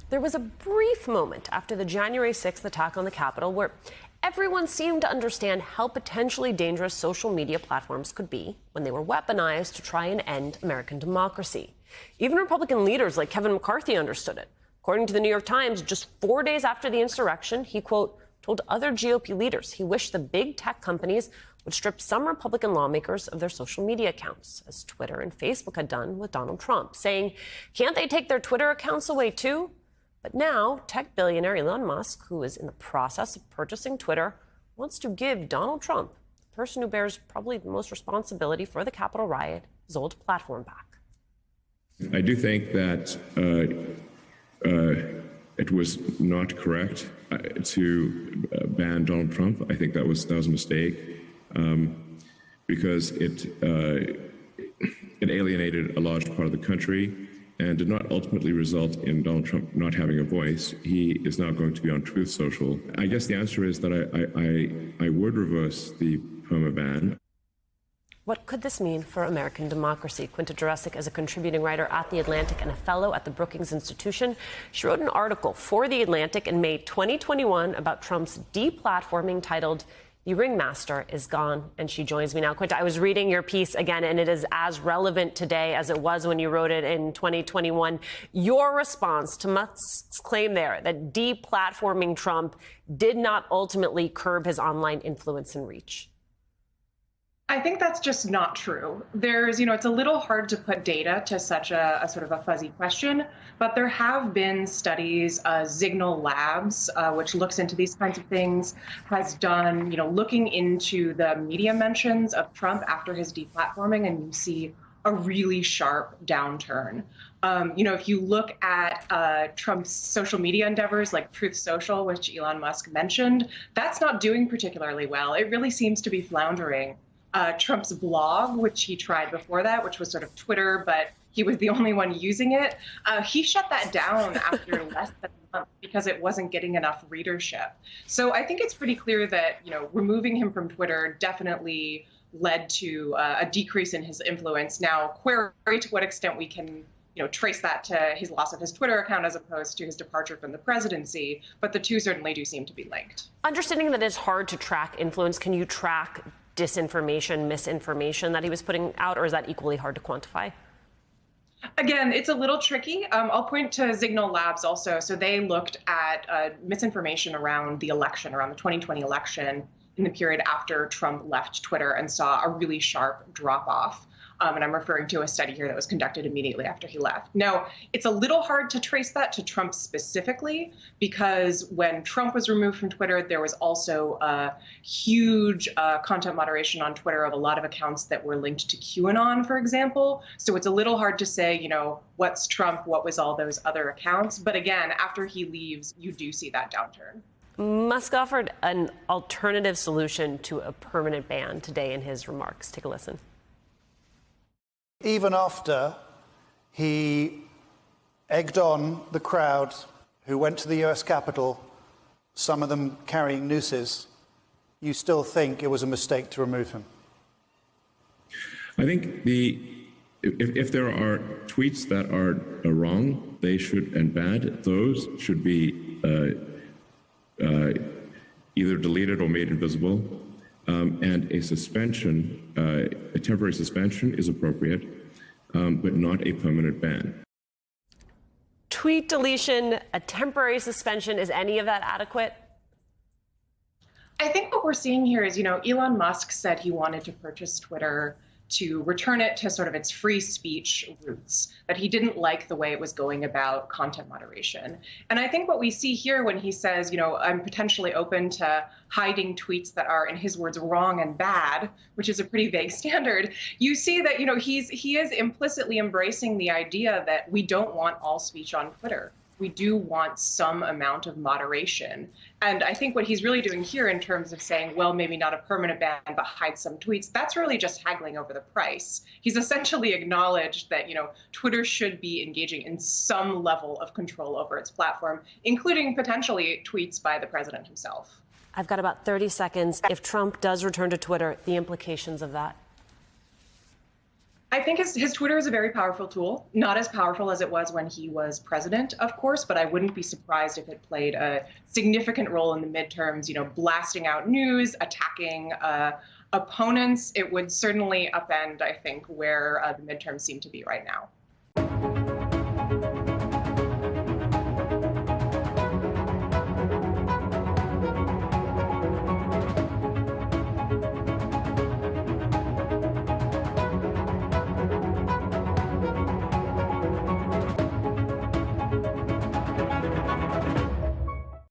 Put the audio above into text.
There was a brief moment after the January 6th attack on the Capitol where everyone seemed to understand how potentially dangerous social media platforms could be when they were weaponized to try and end American democracy. Even Republican leaders like Kevin McCarthy understood it. According to the New York Times, just 4 days after the insurrection, he, quote, told other GOP leaders he wished the big tech companies would strip some Republican lawmakers of their social media accounts, as Twitter and Facebook had done with Donald Trump, saying, can't they take their Twitter accounts away too? But now, tech billionaire Elon Musk, who is in the process of purchasing Twitter, wants to give Donald Trump, the person who bears probably the most responsibility for the Capitol riot, his old platform back. I do think that it was not correct to ban Donald Trump. I think that was a mistake because it alienated a large part of the country and did not ultimately result in Donald Trump not having a voice. He is now going to be on Truth Social. I guess the answer is that I would reverse the perma ban. What could this mean for American democracy? Quinta Jurecic is a contributing writer at The Atlantic and a fellow at the Brookings Institution. She wrote an article for The Atlantic in May 2021 about Trump's deplatforming titled, The Ringmaster is Gone. And she joins me now. Quinta, I was reading your piece again, and it is as relevant today as it was when you wrote it in 2021. Your response to Musk's claim there that deplatforming Trump did not ultimately curb his online influence and reach. I think that's just not true. It's a little hard to put data to such a sort of a fuzzy question, but there have been studies, Signal Labs, which looks into these kinds of things, has done, looking into the media mentions of Trump after his deplatforming, and you see a really sharp downturn. If you look at Trump's social media endeavors like Truth Social, which Elon Musk mentioned, that's not doing particularly well. It really seems to be floundering. Trump's blog, which he tried before that, which was sort of Twitter, but he was the only one using it. He shut that down after less than a month because it wasn't getting enough readership. So I think it's pretty clear that, removing him from Twitter definitely led to a decrease in his influence. Now, query to what extent we can trace that to his loss of his Twitter account as opposed to his departure from the presidency, but the two certainly do seem to be linked. Understanding that it's hard to track influence, can you track disinformation, misinformation that he was putting out, or is that equally hard to quantify? Again, it's a little tricky. I'll point to Signal Labs also. So they looked at misinformation around the election, around the 2020 election in the period after Trump left Twitter, and saw a really sharp drop off. And I'm referring to a study here that was conducted immediately after he left. Now, it's a little hard to trace that to Trump specifically, because when Trump was removed from Twitter, there was also a huge content moderation on Twitter of a lot of accounts that were linked to QAnon, for example. So it's a little hard to say, what's Trump, what was all those other accounts. But again, after he leaves, you do see that downturn. Musk offered an alternative solution to a permanent ban today in his remarks. Take a listen. Even after he egged on the crowd who went to the US Capitol, some of them carrying nooses, you still think it was a mistake to remove him? I think if there are tweets that are wrong, they should, and bad, those should be either deleted or made invisible. And a suspension, a temporary suspension is appropriate, but not a permanent ban. Tweet deletion, a temporary suspension, is any of that adequate? I think what we're seeing here is, Elon Musk said he wanted to purchase Twitter to return it to sort of its free speech roots, that he didn't like the way it was going about content moderation. And I think what we see here when he says, I'm potentially open to hiding tweets that are, in his words, wrong and bad, which is a pretty vague standard, you see that, he is implicitly embracing the idea that we don't want all speech on Twitter. We do want some amount of moderation. And I think what he's really doing here in terms of saying, well, maybe not a permanent ban, but hide some tweets, that's really just haggling over the price. He's essentially acknowledged that, Twitter should be engaging in some level of control over its platform, including potentially tweets by the president himself. I've got about 30 seconds. If Trump does return to Twitter, the implications of that. I think his Twitter is a very powerful tool, not as powerful as it was when he was president, of course, but I wouldn't be surprised if it played a significant role in the midterms, blasting out news, attacking opponents. It would certainly upend, I think, where the midterms seem to be right now.